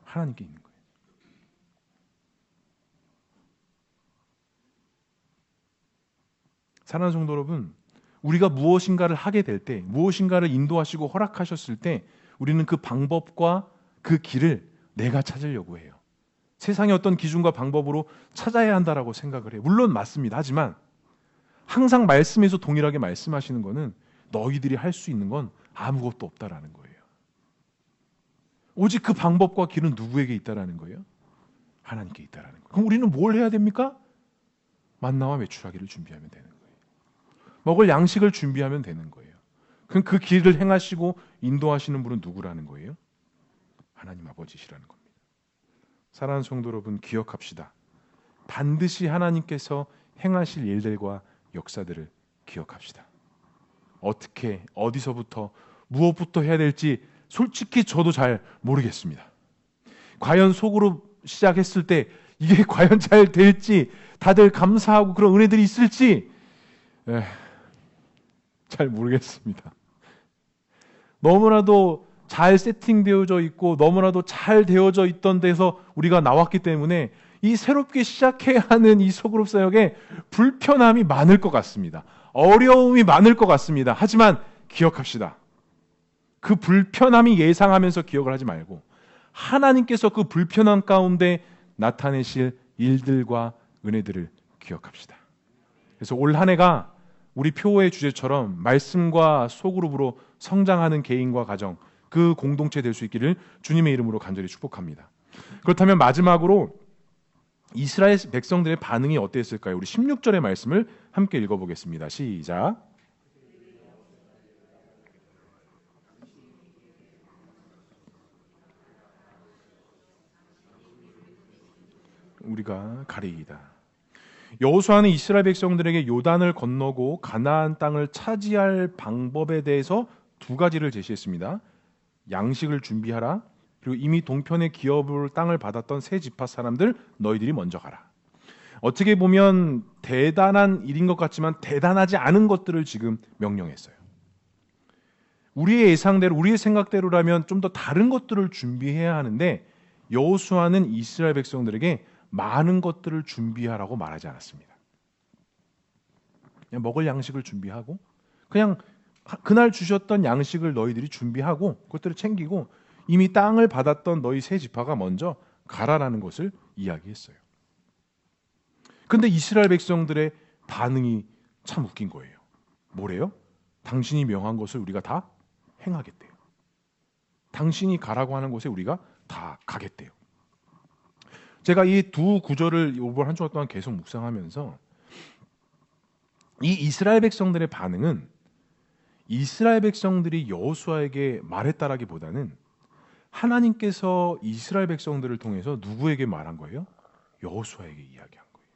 하나님께 있는 거예요. 사랑하는 성도 여러분, 우리가 무엇인가를 하게 될 때, 무엇인가를 인도하시고 허락하셨을 때 우리는 그 방법과 그 길을 내가 찾으려고 해요. 세상의 어떤 기준과 방법으로 찾아야 한다라고 생각을 해요. 물론 맞습니다. 하지만 항상 말씀에서 동일하게 말씀하시는 것은 너희들이 할 수 있는 건 아무것도 없다라는 거예요. 오직 그 방법과 길은 누구에게 있다라는 거예요? 하나님께 있다라는 거예요. 그럼 우리는 뭘 해야 됩니까? 만나와 메추라기를 준비하면 되는 거예요. 먹을 양식을 준비하면 되는 거예요. 그럼 그 길을 행하시고 인도하시는 분은 누구라는 거예요? 하나님 아버지시라는 겁니다. 사랑하는 성도 여러분, 기억합시다. 반드시 하나님께서 행하실 일들과 역사들을 기억합시다. 어떻게, 어디서부터, 무엇부터 해야 될지 솔직히 저도 잘 모르겠습니다. 과연 속으로 시작했을 때 이게 과연 잘 될지, 다들 감사하고 그런 은혜들이 있을지 잘 모르겠습니다. 너무나도 잘 세팅되어져 있고 너무나도 잘 되어져 있던 데서 우리가 나왔기 때문에 이 새롭게 시작해야 하는 이 소그룹 사역에 불편함이 많을 것 같습니다. 어려움이 많을 것 같습니다. 하지만 기억합시다. 그 불편함이 예상하면서 기억을 하지 말고 하나님께서 그 불편함 가운데 나타내실 일들과 은혜들을 기억합시다. 그래서 올 한 해가 우리 표어의 주제처럼 말씀과 소그룹으로 성장하는 개인과 가정, 그 공동체 될 수 있기를 주님의 이름으로 간절히 축복합니다. 그렇다면 마지막으로 이스라엘 백성들의 반응이 어땠을까요? 우리 16절의 말씀을 함께 읽어보겠습니다. 시작. 우리가 가리이다. 여호수아는 이스라엘 백성들에게 요단을 건너고 가나안 땅을 차지할 방법에 대해서 두 가지를 제시했습니다. 양식을 준비하라. 그리고 이미 동편의 기업을 땅을 받았던 세 지파 사람들 너희들이 먼저 가라. 어떻게 보면 대단한 일인 것 같지만 대단하지 않은 것들을 지금 명령했어요. 우리의 예상대로, 우리의 생각대로라면 좀 더 다른 것들을 준비해야 하는데 여호수아는 이스라엘 백성들에게 많은 것들을 준비하라고 말하지 않았습니다. 그냥 먹을 양식을 준비하고 그냥 그날 주셨던 양식을 너희들이 준비하고 그것들을 챙기고 이미 땅을 받았던 너희 세 지파가 먼저 가라라는 것을 이야기했어요. 그런데 이스라엘 백성들의 반응이 참 웃긴 거예요. 뭐래요? 당신이 명한 것을 우리가 다 행하겠대요. 당신이 가라고 하는 곳에 우리가 다 가겠대요. 제가 이 두 구절을 이번 한 주간 동안 계속 묵상하면서 이 이스라엘 백성들의 반응은 이스라엘 백성들이 여호수아에게 말했다라기보다는 하나님께서 이스라엘 백성들을 통해서 누구에게 말한 거예요? 여호수아에게 이야기한 거예요.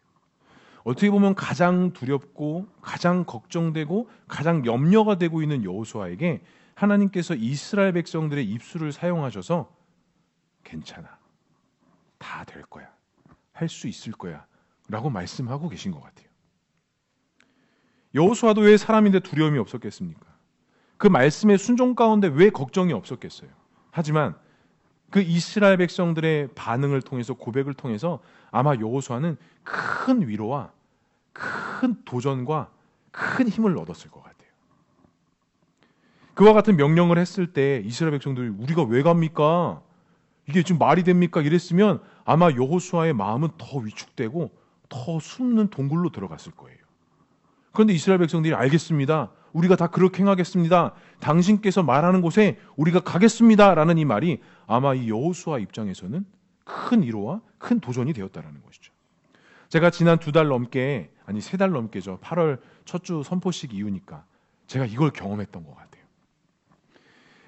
어떻게 보면 가장 두렵고 가장 걱정되고 가장 염려가 되고 있는 여호수아에게 하나님께서 이스라엘 백성들의 입술을 사용하셔서 괜찮아, 다 될 거야, 할 수 있을 거야 라고 말씀하고 계신 것 같아요. 여호수아도 왜 사람인데 두려움이 없었겠습니까? 그 말씀의 순종 가운데 왜 걱정이 없었겠어요? 하지만 그 이스라엘 백성들의 반응을 통해서, 고백을 통해서 아마 여호수아는 큰 위로와 큰 도전과 큰 힘을 얻었을 것 같아요. 그와 같은 명령을 했을 때 이스라엘 백성들이 우리가 왜 갑니까? 이게 지금 말이 됩니까? 이랬으면 아마 여호수아의 마음은 더 위축되고 더 숨는 동굴로 들어갔을 거예요. 그런데 이스라엘 백성들이 알겠습니다. 우리가 다 그렇게 행하겠습니다. 당신께서 말하는 곳에 우리가 가겠습니다. 라는 이 말이 아마 이 여호수아 입장에서는 큰 위로와 큰 도전이 되었다는 것이죠. 제가 지난 2달 넘게, 아니 3달 넘게죠. 8월 첫 주 선포식 이후니까 제가 이걸 경험했던 것 같아요.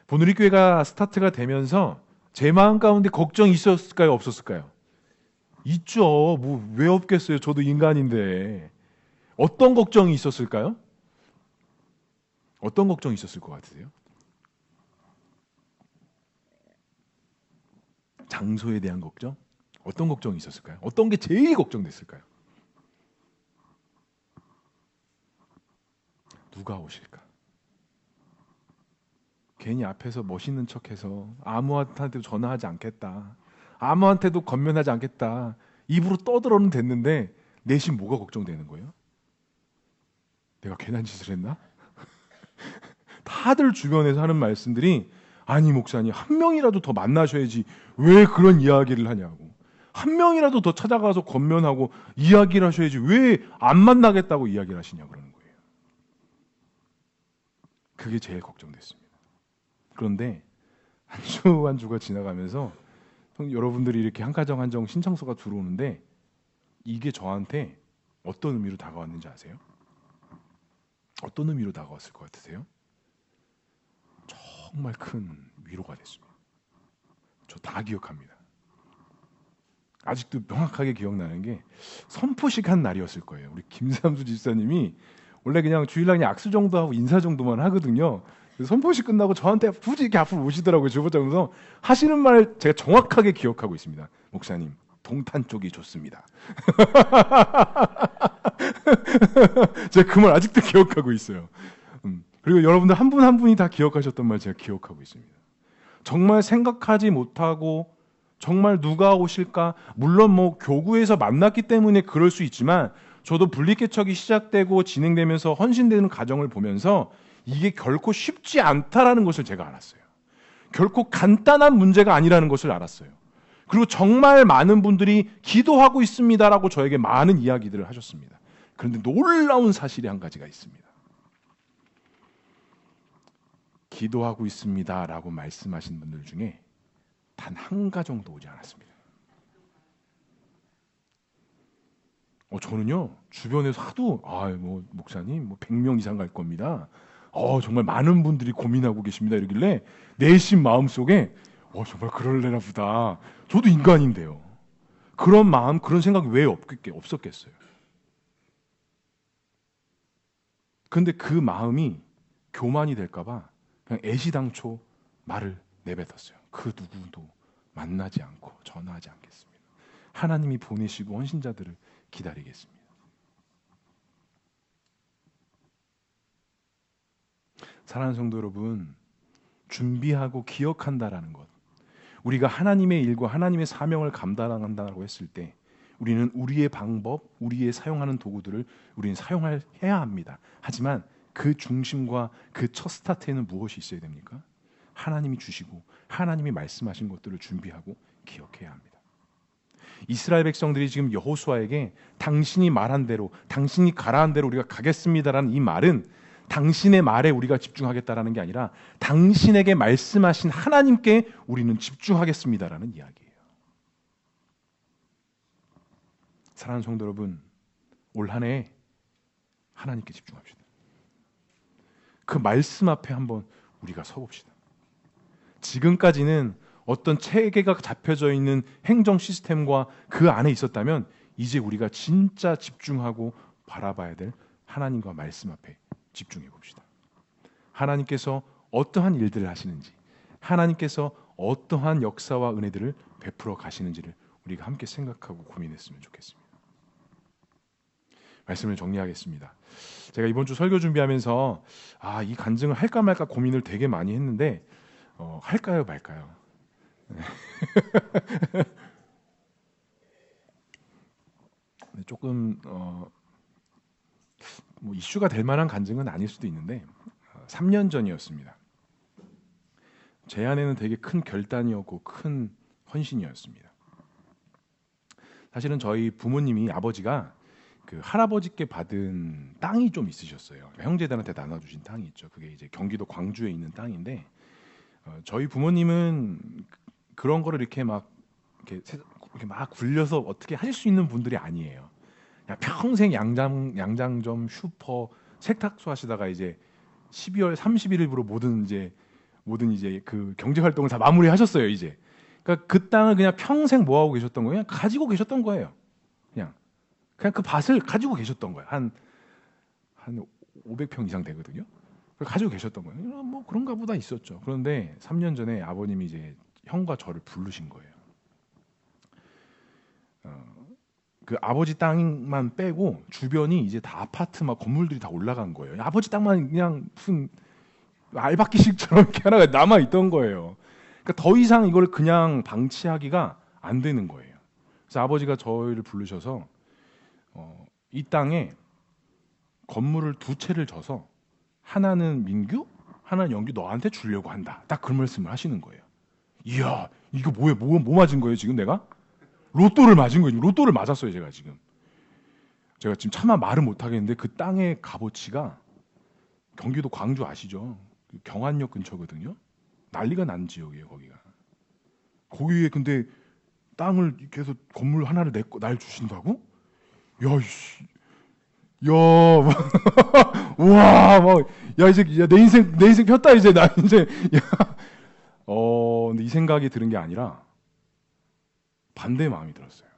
보누리교회가 스타트가 되면서 제 마음 가운데 걱정이 있었을까요? 없었을까요? 있죠. 뭐 왜 없겠어요. 저도 인간인데. 어떤 걱정이 있었을까요? 어떤 걱정이 있었을 것 같으세요? 장소에 대한 걱정? 어떤 걱정이 있었을까요? 어떤 게 제일 걱정됐을까요? 누가 오실까? 괜히 앞에서 멋있는 척해서 아무한테도 전화하지 않겠다. 아무한테도 건면하지 않겠다. 입으로 떠들어는 됐는데 내심 뭐가 걱정되는 거예요? 내가 괜한 짓을 했나? 다들 주변에서 하는 말씀들이 아니 목사님 한 명이라도 더 만나셔야지 왜 그런 이야기를 하냐고. 한 명이라도 더 찾아가서 건면하고 이야기를 하셔야지 왜 안 만나겠다고 이야기를 하시냐 그러는 거예요. 그게 제일 걱정됐습니다. 그런데 한 주 한 주가 지나가면서 여러분들이 이렇게 한가정 한정 신청서가 들어오는데 이게 저한테 어떤 의미로 다가왔는지 아세요? 어떤 의미로 다가왔을 것 같으세요? 정말 큰 위로가 됐습니다. 저 다 기억합니다. 아직도 명확하게 기억나는 게 선포식 한 날이었을 거예요. 우리 김삼수 집사님이 원래 그냥 주일날 악수 정도 하고 인사 정도만 하거든요. 선포식 끝나고 저한테 굳이 이렇게 앞으로 오시더라고요. 주보자면서 하시는 말 제가 정확하게 기억하고 있습니다. 목사님, 동탄 쪽이 좋습니다. 제가 그 말 아직도 기억하고 있어요. 그리고 여러분들 한 분 한 분이 다 기억하셨던 말 제가 기억하고 있습니다. 정말 생각하지 못하고 정말 누가 오실까? 물론 뭐 교구에서 만났기 때문에 그럴 수 있지만 저도 분리개척이 시작되고 진행되면서 헌신되는 과정을 보면서 이게 결코 쉽지 않다라는 것을 제가 알았어요. 결코 간단한 문제가 아니라는 것을 알았어요. 그리고 정말 많은 분들이 기도하고 있습니다라고 저에게 많은 이야기들을 하셨습니다. 그런데 놀라운 사실이 한 가지가 있습니다. 기도하고 있습니다라고 말씀하신 분들 중에 단 한 가정도 오지 않았습니다. 저는요 주변에서 하도 뭐 목사님 뭐 100명 이상 갈 겁니다. 정말 많은 분들이 고민하고 계십니다. 이러길래 내심 마음속에 정말 그럴래나 보다. 저도 인간인데요. 그런 마음, 그런 생각이 왜 없었겠어요. 그런데 그 마음이 교만이 될까 봐 그냥 애시당초 말을 내뱉었어요. 그 누구도 만나지 않고 전화하지 않겠습니다. 하나님이 보내시고 헌신자들을 기다리겠습니다. 사랑하는 성도 여러분, 준비하고 기억한다라는 것, 우리가 하나님의 일과 하나님의 사명을 감당한다고 했을 때 우리는 우리의 방법, 우리의 사용하는 도구들을 우리는 사용해야 합니다. 하지만 그 중심과 그 첫 스타트에는 무엇이 있어야 됩니까? 하나님이 주시고 하나님이 말씀하신 것들을 준비하고 기억해야 합니다. 이스라엘 백성들이 지금 여호수아에게 당신이 말한 대로, 당신이 가라한 대로 우리가 가겠습니다라는 이 말은 당신의 말에 우리가 집중하겠다라는 게 아니라 당신에게 말씀하신 하나님께 우리는 집중하겠습니다라는 이야기예요. 사랑하는 성도 여러분, 올 한 해 하나님께 집중합시다. 그 말씀 앞에 한번 우리가 서봅시다. 지금까지는 어떤 체계가 잡혀져 있는 행정 시스템과 그 안에 있었다면 이제 우리가 진짜 집중하고 바라봐야 될 하나님과 말씀 앞에 집중해 봅시다. 하나님께서 어떠한 일들을 하시는지, 하나님께서 어떠한 역사와 은혜들을 베풀어 가시는지를 우리가 함께 생각하고 고민했으면 좋겠습니다. 말씀을 정리하겠습니다. 제가 이번 주 설교 준비하면서 이 간증을 할까 말까 고민을 되게 많이 했는데 할까요 말까요? 조금 뭐 이슈가 될 만한 간증은 아닐 수도 있는데 3년 전이었습니다. 제 안에는 되게 큰 결단이었고 큰 헌신이었습니다. 사실은 저희 부모님이 아버지가 그 할아버지께 받은 땅이 좀 있으셨어요. 그러니까 형제들한테 나눠주신 땅이 있죠. 그게 이제 경기도 광주에 있는 땅인데 저희 부모님은 그런 거를 이렇게 막 굴려서 어떻게 하실 수 있는 분들이 아니에요. 그냥 평생 양장점, 슈퍼, 세탁소 하시다가 이제 12월 31일부로 모든 이제 그 경제 활동을 다 마무리하셨어요. 이제 그러니까 그 땅을 그냥 평생 뭐 하고 계셨던 거예요? 그냥 가지고 계셨던 거예요. 그냥 그 밭을 가지고 계셨던 거예요. 한 500평 이상 되거든요. 가지고 계셨던 거예요. 뭐 그런가 보다 있었죠. 그런데 3년 전에 아버님이 이제 형과 저를 부르신 거예요. 그 아버지 땅만 빼고 주변이 이제 다 아파트 막 건물들이 다 올라간 거예요. 아버지 땅만 그냥 무슨 알박기식처럼 이렇게 하나가 남아 있던 거예요. 그러니까 더 이상 이걸 그냥 방치하기가 안 되는 거예요. 그래서 아버지가 저희를 부르셔서 이 땅에 건물을 두 채를 져서 하나는 민규, 하나는 영규 너한테 주려고 한다. 딱 그 말씀을 하시는 거예요. 이야, 이거 뭐예요? 뭐 맞은 거예요 지금 내가? 로또를 맞은 거예요. 로또를 맞았어요 제가 지금. 제가 지금 차마 말을 못 하겠는데 그 땅의 값어치가 경기도 광주 아시죠? 경안역 근처거든요. 난리가 난 지역이에요 거기가. 거기에 근데 땅을 계속 건물 하나를 날 주신다고? 야, 씨, 야, 우와, 막, 야 이제 내 인생 폈다 이제 나 이제. 야. 근데 이 생각이 드는 게 아니라 반대의 마음이 들었어요.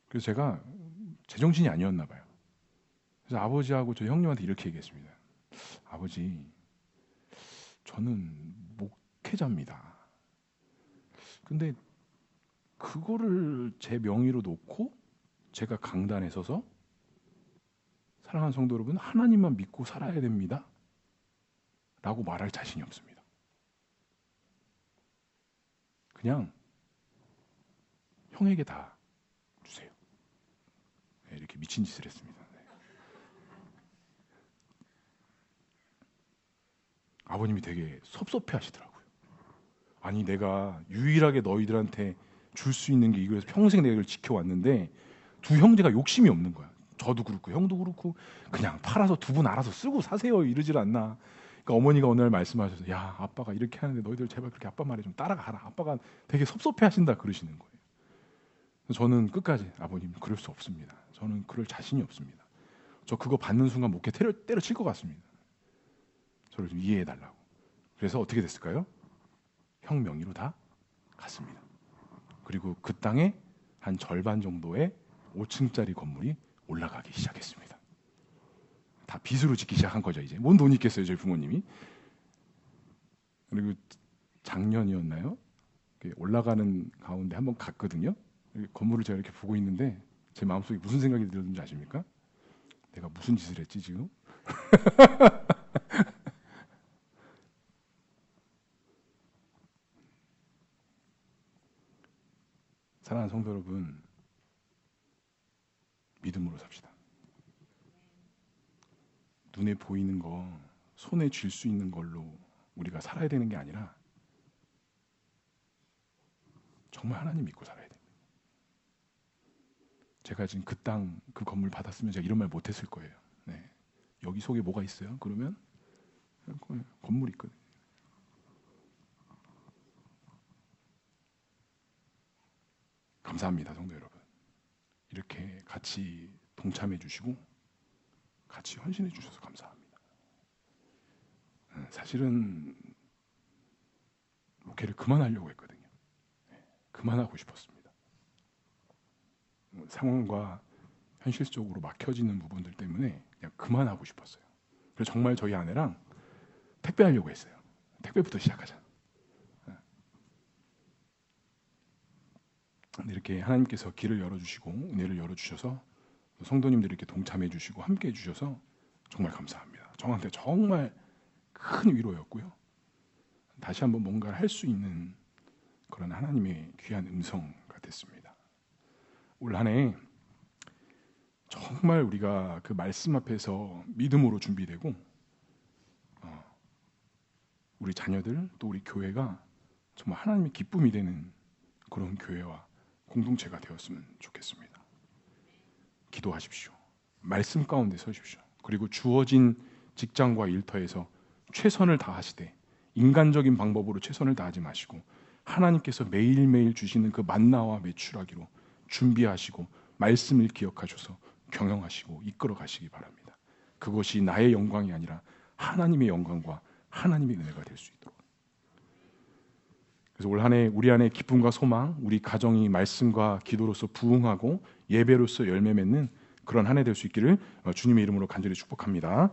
그래서 제가 제정신이 아니었나 봐요. 그래서 아버지하고 저희 형님한테 이렇게 얘기했습니다. 아버지, 저는 목회자입니다. 근데 그거를 제 명의로 놓고 제가 강단에 서서 사랑하는 성도 여러분, 하나님만 믿고 살아야 됩니다. 라고 말할 자신이 없습니다. 그냥 형에게 다 주세요. 네, 이렇게 미친 짓을 했습니다. 네. 아버님이 되게 섭섭해 하시더라고요. 아니 내가 유일하게 너희들한테 줄 수 있는 게 이거여서 평생 내가 이걸 지켜왔는데 두 형제가 욕심이 없는 거야. 저도 그렇고 형도 그렇고 그냥 팔아서 두 분 알아서 쓰고 사세요 이러질 않나. 그러니까 어머니가 오늘 말씀하셔서 야 아빠가 이렇게 하는데 너희들 제발 그렇게 아빠 말에 좀 따라가라. 아빠가 되게 섭섭해 하신다 그러시는 거예요. 저는 끝까지 아버님 그럴 수 없습니다. 저는 그럴 자신이 없습니다. 저 그거 받는 순간 목회 때려칠 것 같습니다. 저를 좀 이해해 달라고. 그래서 어떻게 됐을까요? 형 명의로 다 갔습니다. 그리고 그 땅에 한 절반 정도의 5층짜리 건물이 올라가기 시작했습니다. 다 빚으로 짓기 시작한 거죠. 이제 뭔 돈이 있겠어요 저희 부모님이. 그리고 작년이었나요? 올라가는 가운데 한번 갔거든요. 건물을 제가 이렇게 보고 있는데 제 마음속에 무슨 생각이 들었는지 아십니까? 내가 무슨 짓을 했지 지금? 사랑하는 성도 여러분, 믿음으로 삽시다. 눈에 보이는 거, 손에 쥘 수 있는 걸로 우리가 살아야 되는 게 아니라 정말 하나님 믿고 살아야 됩니다. 제가 지금 그 땅, 그 건물 받았으면 제가 이런 말 못했을 거예요. 네. 여기 속에 뭐가 있어요? 그러면 건물이 있거든요. 감사합니다, 성도 여러분. 이렇게 같이 동참해 주시고 같이 헌신해 주셔서 감사합니다. 사실은 목회를 그만하려고 했거든요. 그만하고 싶었습니다. 상황과 현실적으로 막혀지는 부분들 때문에 그냥 그만하고 싶었어요. 그래서 정말 저희 아내랑 택배하려고 했어요. 택배부터 시작하자. 이렇게 하나님께서 길을 열어주시고 은혜를 열어주셔서 성도님들이 이렇게 동참해 주시고 함께 해주셔서 정말 감사합니다. 저한테 정말 큰 위로였고요. 다시 한번 뭔가를 할 수 있는 그런 하나님의 귀한 음성가 됐습니다. 올 한 해 정말 우리가 그 말씀 앞에서 믿음으로 준비되고 우리 자녀들 또 우리 교회가 정말 하나님의 기쁨이 되는 그런 교회와 공동체가 되었으면 좋겠습니다. 기도하십시오. 말씀 가운데 서십시오. 그리고 주어진 직장과 일터에서 최선을 다하시되 인간적인 방법으로 최선을 다하지 마시고 하나님께서 매일매일 주시는 그 만나와 메추라기로 준비하시고 말씀을 기억하셔서 경영하시고 이끌어 가시기 바랍니다. 그것이 나의 영광이 아니라 하나님의 영광과 하나님의 은혜가 될 수 있도록. 그래서 올 한 해 우리 안에 기쁨과 소망, 우리 가정이 말씀과 기도로서 부흥하고 예배로서 열매 맺는 그런 한 해 될 수 있기를 주님의 이름으로 간절히 축복합니다.